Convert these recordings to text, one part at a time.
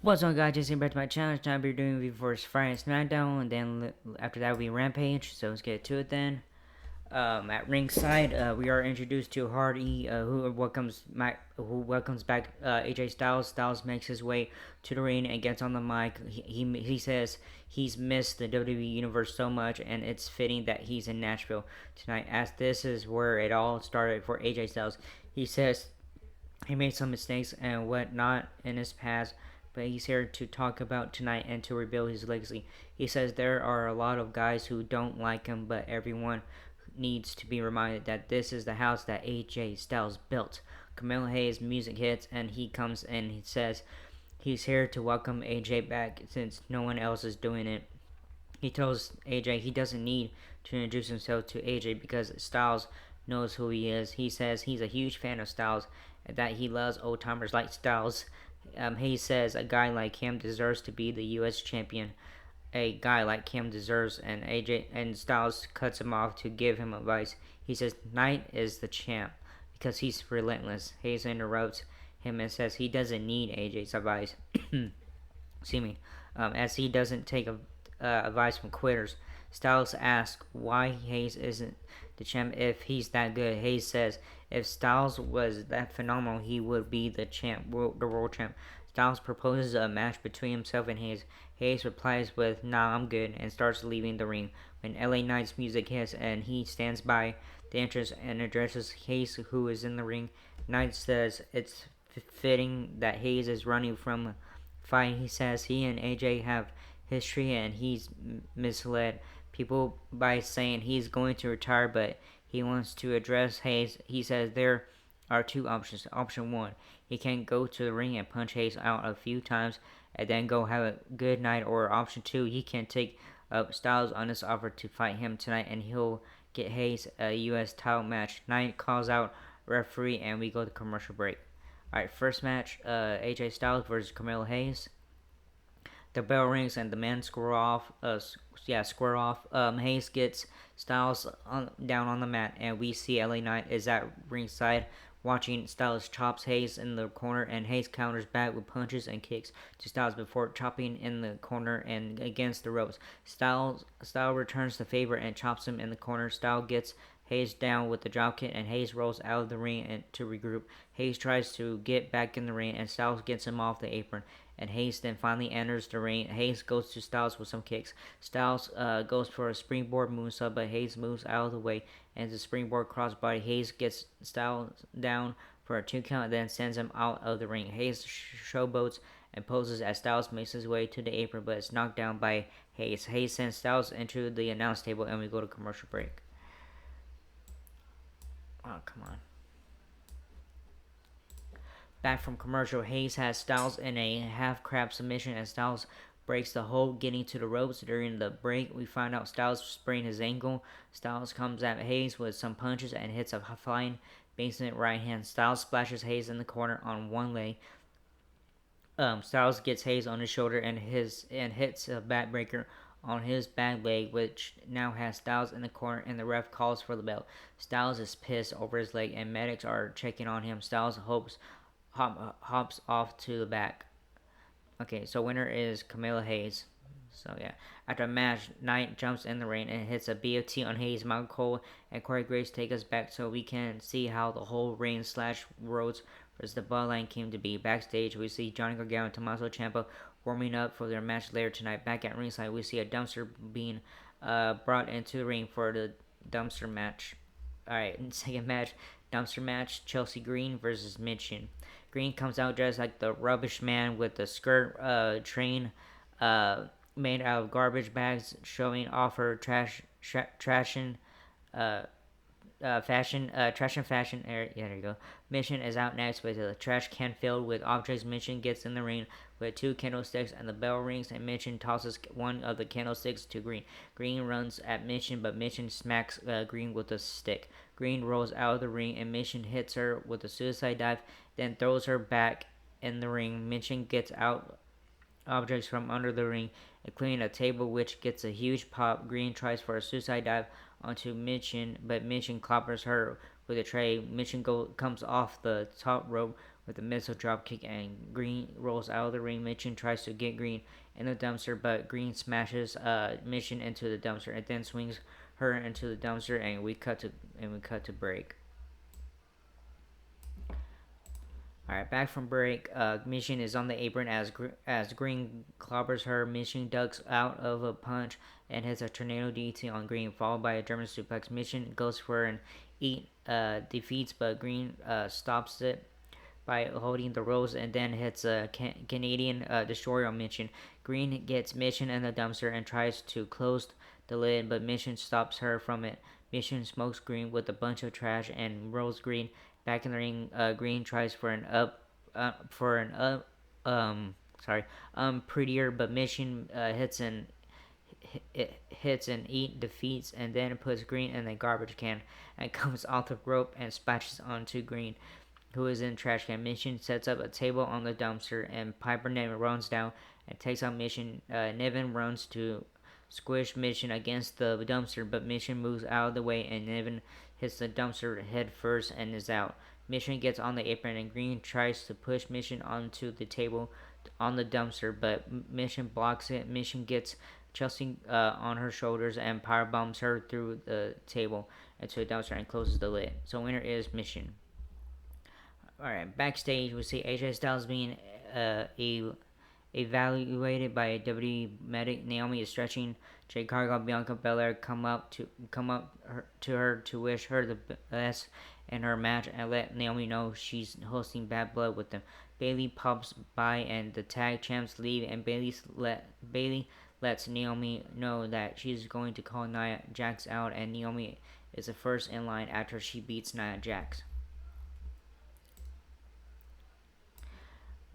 What's up, guys? Just getting back to my channel. Tonight we're doing the first Friday Smackdown, and then after that will be Rampage. So let's get to it then. At ringside, we are introduced to Hardy, who welcomes back AJ Styles. Styles makes his way to the ring and gets on the mic. He says he's missed the WWE Universe so much, and it's fitting that he's in Nashville tonight, as this is where it all started for AJ Styles. He says he made some mistakes and whatnot in his past, but he's here to talk about tonight and to rebuild his legacy. He says there are a lot of guys who don't like him, but everyone needs to be reminded that this is the house that AJ Styles built. Camille Hayes' music hits, and he comes and he says he's here to welcome AJ back since no one else is doing it. He tells AJ he doesn't need to introduce himself to AJ because Styles knows who he is. He says he's a huge fan of Styles and that he loves old timers like Styles. He says a guy like him deserves to be the U.S. champion. A guy like him deserves, and AJ and Styles cuts him off to give him advice. He says Knight is the champ because he's relentless. Hayes interrupts him and says he doesn't need AJ's advice. Excuse me, as he doesn't take advice from quitters. Styles asks why Hayes isn't the champ if he's that good. Hayes says if Styles was that phenomenal, he would be the world champ. Styles proposes a match between himself and Hayes. Hayes replies with "Nah, I'm good," and starts leaving the ring. When LA Knight's music hits and he stands by the entrance and addresses Hayes, who is in the ring, Knight says it's fitting that Hayes is running from a fight. He says he and AJ have history and he's misled people by saying he's going to retire, but he wants to address Hayes. He says there are two options. Option one, he can go to the ring and punch Hayes out a few times and then go have a good night. Or option two, he can take up Styles on his offer to fight him tonight and he'll get Hayes a U.S. title match. Knight calls out referee and we go to commercial break. Alright, first match, AJ Styles versus Carmelo Hayes. The bell rings and the men square off. Square off. Hayes gets Styles down on the mat, and we see LA Knight is at ringside watching. Styles chops Hayes in the corner, and Hayes counters back with punches and kicks to Styles before chopping in the corner and against the ropes. Styles returns the favor and chops him in the corner. Styles gets Hayes down with the dropkick, and Hayes rolls out of the ring and to regroup. Hayes tries to get back in the ring, and Styles gets him off the apron. And Hayes then finally enters the ring. Hayes goes to Styles with some kicks. Styles goes for a springboard moonsault, but Hayes moves out of the way and the springboard crossbody. Hayes gets Styles down for a 2 count and then sends him out of the ring. Hayes showboats and poses as Styles makes his way to the apron, but is knocked down by Hayes. Hayes sends Styles into the announce table, and we go to commercial break. Oh, come on. Back from commercial, Hayes has Styles in a half-crab submission as Styles breaks the hold getting to the ropes. During the break, we find out Styles sprained his ankle. Styles comes at Hayes with some punches and hits a flying basement right hand. Styles splashes Hayes in the corner on one leg. Styles gets Hayes on his shoulder and hits a backbreaker on his back leg, which now has Styles in the corner, and the ref calls for the belt. Styles is pissed over his leg, and medics are checking on him. Styles hops off to the back. Okay, so winner is Camilla Hayes. So yeah, after a match, Knight jumps in the ring and hits a BFT on Hayes. Michael Cole and Corey Graves take us back so we can see how the whole ring / Rhodes versus the Bloodline came to be. Backstage, we see Johnny Gargano and Tommaso Ciampa warming up for their match later tonight. Back at ringside, we see a dumpster being brought into the ring for the dumpster match. Alright, second match, dumpster match, Chelsea Green versus Mitchin. Green comes out dressed like the rubbish man with the skirt train made out of garbage bags, showing off her trash and fashion. Yeah, there you go. Mission is out next with a trash can filled with objects. Mission gets in the ring with 2 candlesticks, and the bell rings, and Mission tosses one of the candlesticks to Green. Green runs at Mission, but Mission smacks Green with a stick. Green rolls out of the ring, and Mission hits her with a suicide dive, then throws her back in the ring. Mission gets out objects from under the ring, including a table, which gets a huge pop. Green tries for a suicide dive onto Mission, but Mission clobbers her with a tray. Mission comes off the top rope with a missile dropkick, and Green rolls out of the ring. Mission tries to get Green in the dumpster, but Green smashes Mission into the dumpster and then swings her into the dumpster, and we cut to break. All right, back from break. Mission is on the apron as Green clobbers her. Mission ducks out of a punch and hits a tornado DT on Green, followed by a German suplex. Mission goes for an eat defeats, but Green stops it by holding the ropes and then hits a Canadian destroyer on Mission. Green gets Mission in the dumpster and tries to close the lid, but Mission stops her from it. Mission smokes Green with a bunch of trash and rolls Green back in the ring. Green tries for an prettier, but Mission hits and eat defeats and then puts Green in the garbage can and comes off the rope and splashes onto Green, who is in trash can. Mission sets up a table on the dumpster and Piper Niven runs down and takes on Mission. Niven runs to squish Mission against the dumpster, but Mission moves out of the way and Niven hits the dumpster head first and is out. Mission gets on the apron and Green tries to push Mission onto the table on the dumpster, but Mission blocks it. Mission gets Chelsea on her shoulders and power bombs her through the table into the dumpster and closes the lid. So winner is Mission. Alright, backstage we see AJ Styles being evaluated by a WWE medic. Naomi is stretching. Jade Cargill, Bianca Belair come up to her to wish her the best in her match and let Naomi know she's hosting Bad Blood with them. Bayley pops by and the tag champs leave, and Bayley lets Naomi know that she's going to call Nia Jax out, and Naomi is the first in line after she beats Nia Jax.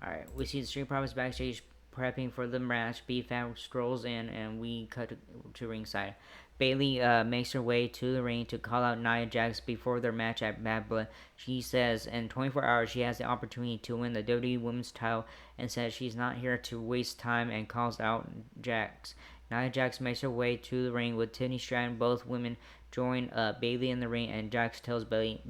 Alright, we see the Street Profits backstage prepping for the match. B-Fab strolls in and we cut to ringside. Bayley makes her way to the ring to call out Nia Jax before their match at Bad Blood. She says in 24 hours she has the opportunity to win the WWE Women's title and says she's not here to waste time and calls out Jax. Nia Jax makes her way to the ring with Tiffany Stratton. Both women join Bayley in the ring, and Jax tells Bayley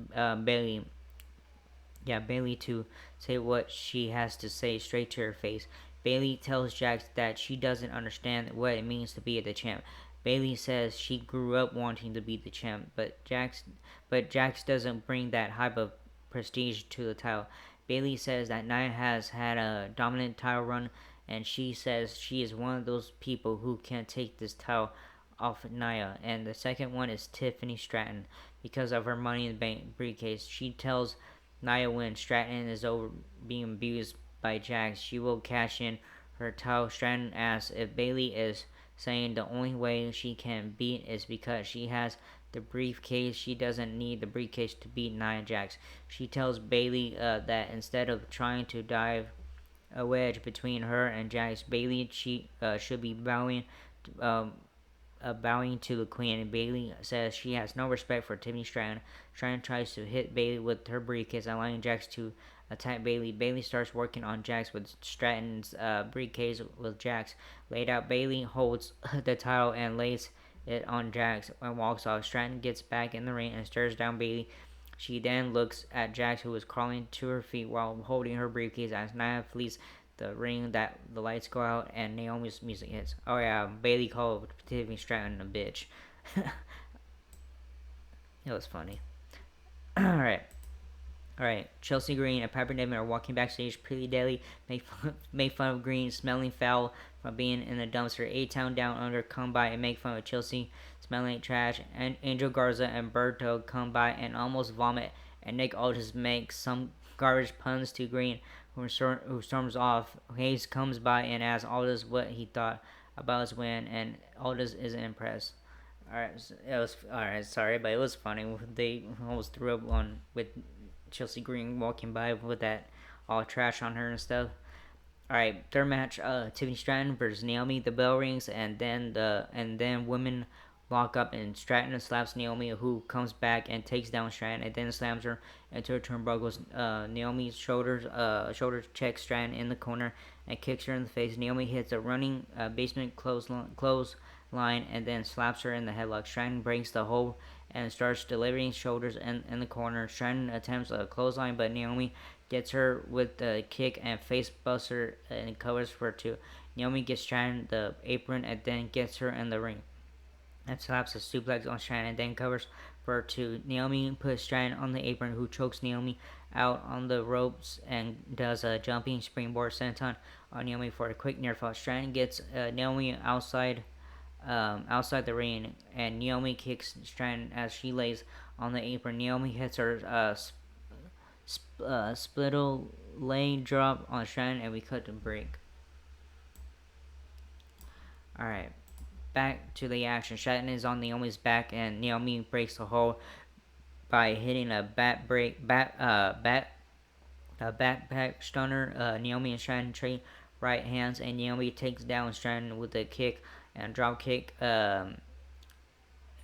to say what she has to say straight to her face. Bayley tells Jax that she doesn't understand what it means to be the champ. Bayley says she grew up wanting to be the champ, but Jax doesn't bring that hype of prestige to the title. Bayley says that Nia has had a dominant title run, and she says she is one of those people who can't take this title off Nia. And the second one is Tiffany Stratton because of her Money in the Bank briefcase. She tells Nia when Stratton is over being abused by Jax, she will cash in her title. Stratton asks if Bayley is saying the only way she can beat is because she has the briefcase. She doesn't need the briefcase to beat Nia Jax. She tells Bayley that instead of trying to dive a wedge between her and Jax, Bayley should be bowing to the Queen. And Bayley says she has no respect for Tiffany Stratton. Stratton tries to hit Bayley with her briefcase, allowing Jax to attack Bayley. Bayley starts working on Jax with Stratton's briefcase with Jax laid out. Bayley holds the title and lays it on Jax and walks off. Stratton gets back in the ring and stares down Bayley. She then looks at Jax, who is crawling to her feet while holding her briefcase, as Nia flees the ring. That the lights go out and Naomi's music hits. Oh yeah, Bayley called Tiffany Stratton a bitch. It was funny. Alright, Chelsea Green and Piper Niven are walking backstage. Pretty Daly make fun of Green smelling foul from being in the dumpster. A-Town Down Under come by and make fun of Chelsea smelling like trash. And Angel Garza and Berto come by and almost vomit. And Nick Aldis makes some garbage puns to Green, who storms off. Hayes comes by and asks Aldis what he thought about his win, and Aldis isn't impressed. Sorry, but it was funny. They almost threw up on with Chelsea Green walking by with that all trash on her and stuff. Alright, third match, Tiffany Stratton versus Naomi. The bell rings and then women lock up and Stratton slaps Naomi, who comes back and takes down Stratton and then slams her into her turnbuckles. Naomi's shoulders checks Stratton in the corner and kicks her in the face. Naomi hits a running basement clothesline and then slaps her in the headlock. Stratton breaks the hold and starts delivering shoulders in the corner. Stratton attempts a clothesline, but Naomi gets her with the kick and face buster and covers for 2. Naomi gets Shannon the apron and then gets her in the ring and slaps a suplex on Shannon and then covers for 2. Naomi puts Shannon on the apron, who chokes Naomi out on the ropes and does a jumping springboard senton on Naomi for a quick near fall. Shannon gets Naomi outside the ring, and Naomi kicks Shannon as she lays on the apron. Naomi hits her spittle leg drop on Shannon, and we cut to break. Alright, back to the action. Shannon is on Naomi's back, and Naomi breaks the hold by hitting a backpack stunner. Naomi and Shannon trade right hands, and Naomi takes down Shannon with a kick and drop kick. And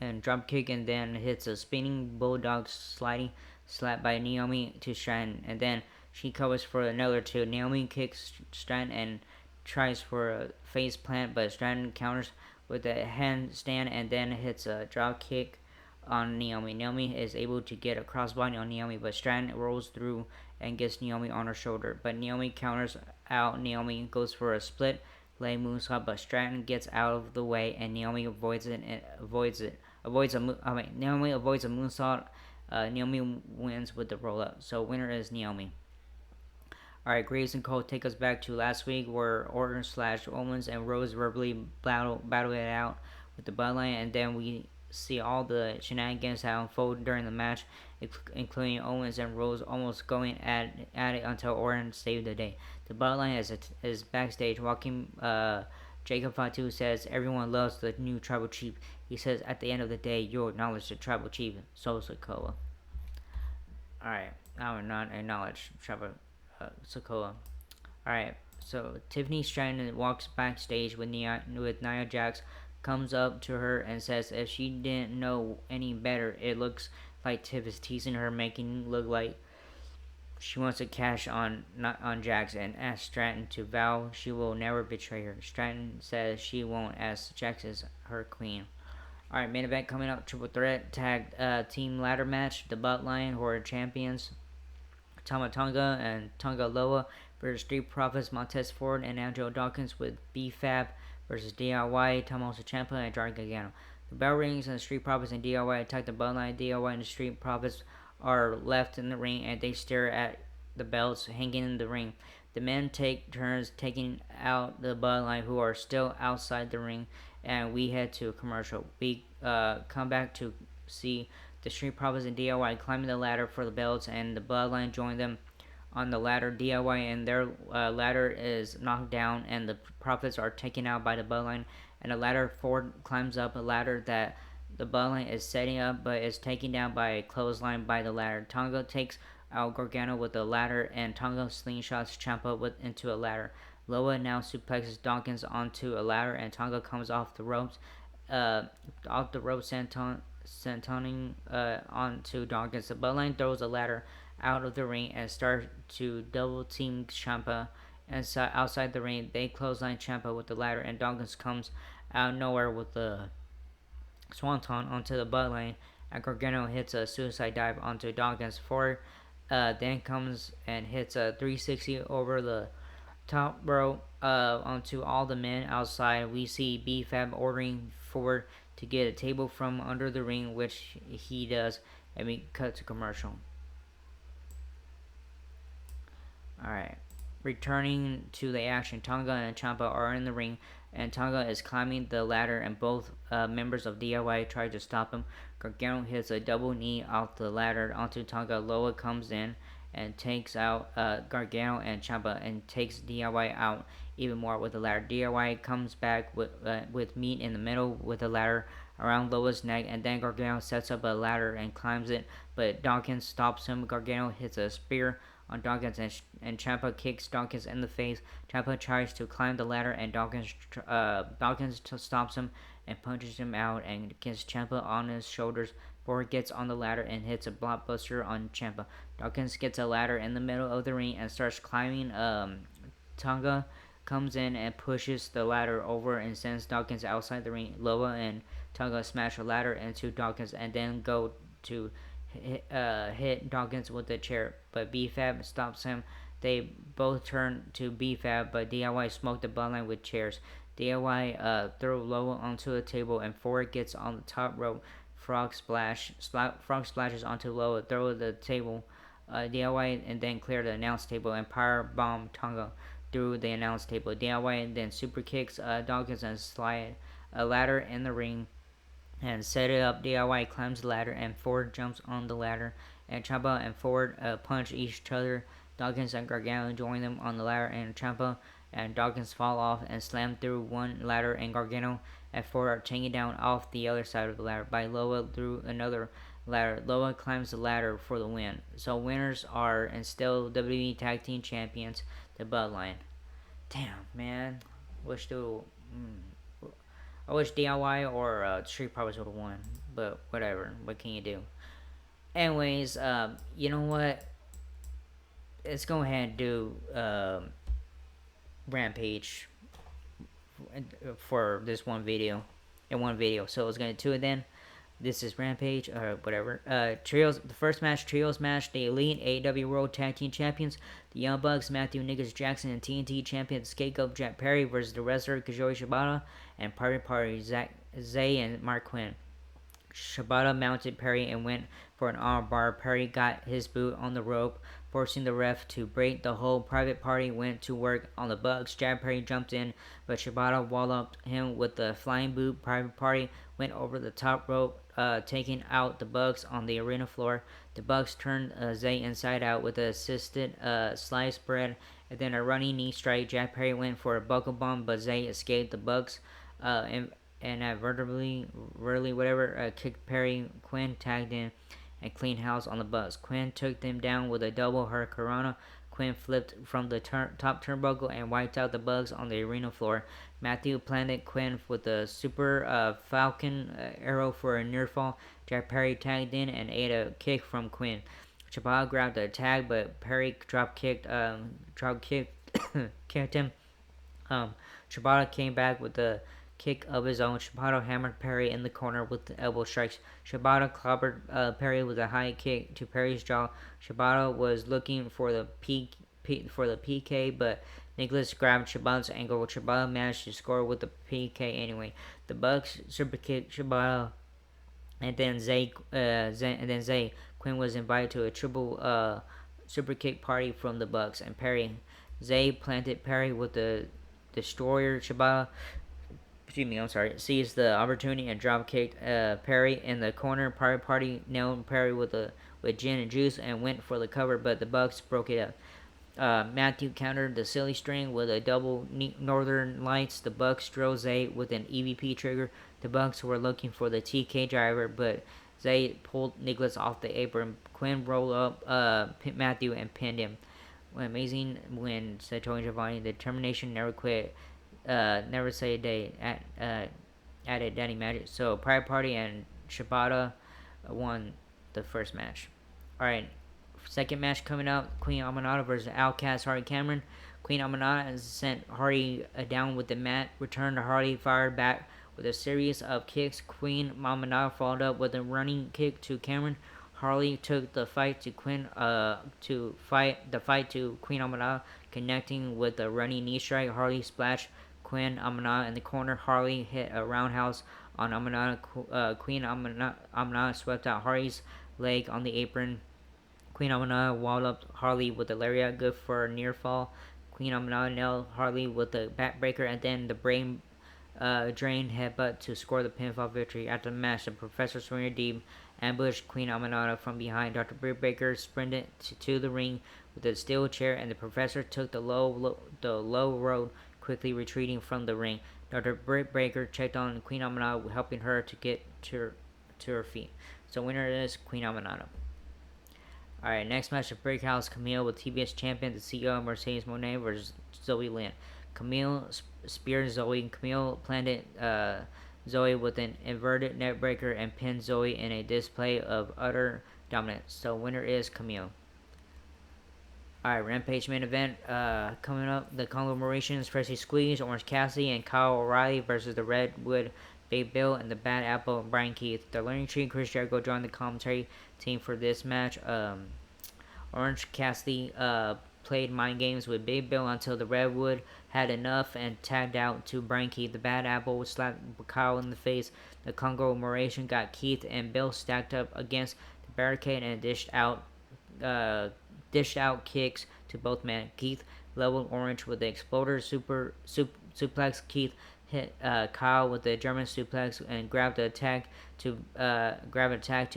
then hits a spinning bulldog sliding slap by Naomi to Shannon, and then she covers for another 2. Naomi kicks Shannon and tries for a face plant, but Shannon counters with a handstand and then hits a drop kick on Naomi. Naomi is able to get a crossbody on Naomi, but Shannon rolls through and gets Naomi on her shoulder. But Naomi counters out. Naomi goes for a split leg moonsault, but Stratton gets out of the way, and Naomi avoids a moonsault. Naomi wins with the roll up. So winner is Naomi. Alright, Graves and Cole take us back to last week, where Orton / Owens and Rose verbally battle it out with the bloodline, and then we see all the shenanigans that unfold during the match, including Owens and Rose almost going at it until Orton saved the day. The bloodline is backstage walking. Jacob Fatu says everyone loves the new tribal chief. He says at the end of the day, you'll acknowledge the tribal chief, Sokoa. Alright, I will not acknowledge tribal Sokoa. Alright, so Tiffany Stratton walks backstage with Nia Jax, comes up to her and says if she didn't know any better, it looks like Tiff is teasing her, making it look like she wants to cash on Jax, and asks Stratton to vow she will never betray her. Stratton says she won't, as Jax is her queen. Alright, main event coming up, triple threat tag team ladder match. The Bloodline, who are champions, Tama Tonga and Tonga Loa versus Street Profits, Montez Ford and Angelo Dawkins, with B-Fab versus DIY, Tommaso Ciampa and Johnny Gargano. The bell rings and the Street Profits and DIY attack the Bloodline. DIY and the Street Profits are left in the ring, and they stare at the belts hanging in the ring. The men take turns taking out the Bloodline, who are still outside the ring, and we head to a commercial. We come back to see the Street Profits and DIY climbing the ladder for the belts, and the Bloodline join them on the ladder. DIY and their ladder is knocked down, and the Profits are taken out by the Bloodline. And the ladder, Ford climbs up a ladder that the Bloodline is setting up, but is taken down by a clothesline by the ladder. Tonga takes out Gargano with a ladder, and Tonga slingshots Ciampa into a ladder. Loa now suplexes Dawkins onto a ladder, and Tonga comes off the ropes, sentoning onto Dawkins. The Bloodline throws a ladder out of the ring and starts to double team Ciampa. And outside the ring, they clothesline Ciampa with the ladder, and Dawkins comes out of nowhere with the swanton onto the Bloodline, and Gargano hits a suicide dive onto Dawkins. Ford then comes and hits a 360 over the top rope onto all the men outside. We see B-Fab ordering Ford to get a table from under the ring, which he does, and we cut to commercial. Alright, returning to the action, Tonga and Ciampa are in the ring, and Tonga is climbing the ladder, and both members of DIY try to stop him. Gargano hits a double knee off the ladder onto Tonga. Loa comes in and takes out Gargano and Ciampa, and takes DIY out even more with the ladder. DIY comes back with meat in the middle with the ladder around Loa's neck, and then Gargano sets up a ladder and climbs it, but Dawkins stops him. Gargano hits a spear on Dawkins, and Ciampa kicks Dawkins in the face. Ciampa tries to climb the ladder, and Dawkins stops him and punches him out and gets Ciampa on his shoulders. Ford gets on the ladder and hits a blockbuster on Ciampa. Dawkins gets a ladder in the middle of the ring and starts climbing. Tonga comes in and pushes the ladder over and sends Dawkins outside the ring. Loa and Tonga smash a ladder into Dawkins and then go to hit Dawkins with a chair, but BFAB stops him. They both turn to BFAB, but DIY smoked the bloodline with chairs. DIY throw low onto a table, and Ford gets on the top rope. Frog splashes onto Loa, throw the table, DIY, and then clear the announce table, and power bomb Tonga through the announce table. DIY and then super kicks Dawkins and slide a ladder in the ring and set it up. DIY climbs the ladder and Ford jumps on the ladder, and Ciampa and Ford punch each other. Dawkins and Gargano join them on the ladder, and Ciampa and Dawkins fall off and slam through one ladder, and Gargano and Ford are taken down off the other side of the ladder by Loa through another ladder. Loa climbs the ladder for the win. So winners are and still WWE Tag Team Champions, the Bloodline. Damn, man. Wish to. I wish DIY or Street Profits would have won, but whatever. What can you do? Anyways, you know what? Let's go ahead and do Rampage for this one video. In one video, so let's get to it then. This is Rampage, or whatever. Trios. The first match, trios match. The Elite AEW World Tag Team Champions, the Young Bucks, Matthew Nicholas Jackson, and TNT Champion Scapegoat Jack Perry versus the wrestler Kazori Shibata and Private Party Zay and Mark Quinn. Shibata mounted Perry and went for an armbar. Perry got his boot on the rope, forcing the ref to break the hold. Private Party went to work on the Bucks. Jack Perry jumped in, but Shibata walloped him with the flying boot. Private Party went over the top rope, taking out the Bucks on the arena floor. The Bucks turned Zay inside out with an assisted sliced bread and then a running knee strike. Jack Perry went for a buckle bomb, but Zay escaped the Bucks and inadvertently, kicked Perry. Quinn tagged in and clean house on the Bucks. Quinn took them down with a double hurricanrana. Quinn flipped from the top turnbuckle and wiped out the Bucks on the arena floor. Matthew planted Quinn with a super Falcon arrow for a near fall. Jack Perry tagged in and ate a kick from Quinn. Ciampa grabbed the tag, but Perry kicked him. Ciampa came back with a kick of his own. Shibata hammered Perry in the corner with the elbow strikes. Shibata clobbered Perry with a high kick to Perry's jaw. Shibata was looking for the PK, but Nicholas grabbed Shibata's ankle. Shibata managed to score with the PK anyway. The Bucks super kicked Shibata, and then Zay Quinn was invited to a triple super kick party from the Bucks and Perry. Zay planted Perry with the destroyer. Shibata seized the opportunity and drop kicked Perry in the corner. Private Party nailed Perry with gin and juice and went for the cover, but the Bucks broke it up. Matthew countered the silly string with a double Northern Lights. The Bucks drove Zay with an EVP trigger. The Bucks were looking for the TK driver, but Zay pulled Nicholas off the apron. Quinn rolled up Matthew and pinned him. Amazing win, said Tony Giovanni. The determination never quit. Never say a day added Danny Magic. So Private Party and Shibata won the first match. Alright, second match coming up, Queen Aminata versus Outcast Hardy Cameron. Queen Aminata sent Hardy down with the mat, returned to Hardy, fired back with a series of kicks. Queen Aminata followed up with a running kick to Cameron. Hardy took the fight to Queen Aminata, connecting with a running knee strike. Hardy splashed Queen Aminata in the corner. Hardy hit a roundhouse on Aminata. Queen Aminata swept out Hardy's leg on the apron. Queen Aminata walloped Hardy with a lariat, good for a near fall. Queen Aminata nailed Hardy with a backbreaker and then the brain drain headbutt to score the pinfall victory. After the match, the Professor Swinger Deeb ambushed Queen Aminata from behind. Dr. Britt Baker sprinted to the ring with a steel chair, and the Professor took the low road, quickly retreating from the ring. Dr. Britt Baker checked on Queen Aminata, helping her to get to her feet. So winner is Queen Aminata. Alright, next match, the Brickhouse Camille with TBS champion, the CEO Mercedes Moné versus Zoe Lynn. Camille speared Zoe. Camille planted Zoe with an inverted neckbreaker and pinned Zoe in a display of utter dominance. So winner is Camille. Alright, Rampage main event coming up. The conglomeration is Presley Squeeze, Orange Cassidy, and Kyle O'Reilly versus the Redwood Big Bill and the Bad Apple and Brian Keith. The Learning Tree, Chris Jericho joined the commentary team for this match. Orange Cassidy played mind games with Big Bill until the Redwood had enough and tagged out to Brian Keith. The Bad Apple slapped Kyle in the face. The conglomeration got Keith and Bill stacked up against the barricade and dished out kicks to both men. Keith leveled Orange with the Exploder suplex. Keith hit Kyle with the German suplex and grabbed an attack to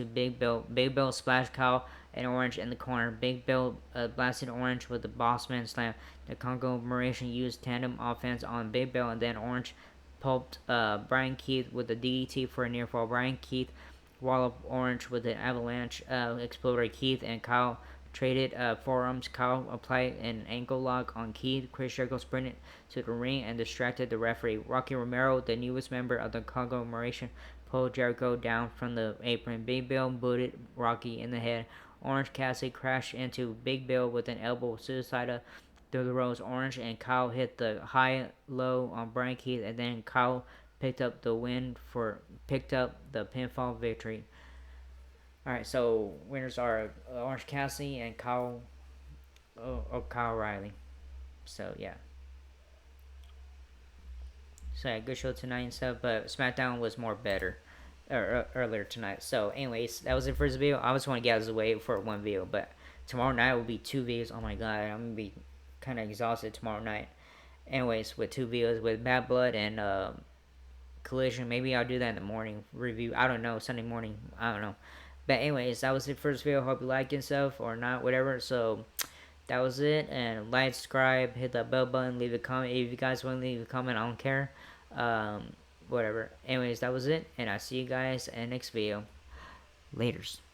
Big Bill. Big Bill splashed Kyle and Orange in the corner. Big Bill blasted Orange with the Bossman Slam. The conglomeration used tandem offense on Big Bill, and then Orange pulped Brian Keith with the DDT for a near fall. Brian Keith walloped Orange with the Avalanche Exploder. Keith and Kyle traded forearms. Kyle applied an ankle lock on Keith. Chris Jericho sprinted to the ring and distracted the referee. Rocky Romero, the newest member of the conglomeration, pulled Jericho down from the apron. Big Bill booted Rocky in the head. Orange Cassidy crashed into Big Bill with an elbow suicida through the ropes. Orange and Kyle hit the high-low on Brian Keith, and then Kyle picked up the pinfall victory. Alright, so winners are Orange Cassidy and Kyle O'Reilly. So yeah. So yeah, good show tonight and stuff, but SmackDown was more better earlier tonight. So anyways, that was it for this video. I just want to get out of the way for one video, but tomorrow night will be 2 videos. Oh my god, I'm gonna be kind of exhausted tomorrow night. Anyways, with 2 videos with Bad Blood and Collision. Maybe I'll do that in the morning review. I don't know, Sunday morning. I don't know. But anyways, that was the first video. Hope you liked and stuff or not, whatever. So that was it. And like, subscribe, hit that bell button, leave a comment. If you guys want to leave a comment, I don't care. Whatever. Anyways, that was it. And I'll see you guys in the next video. Laters.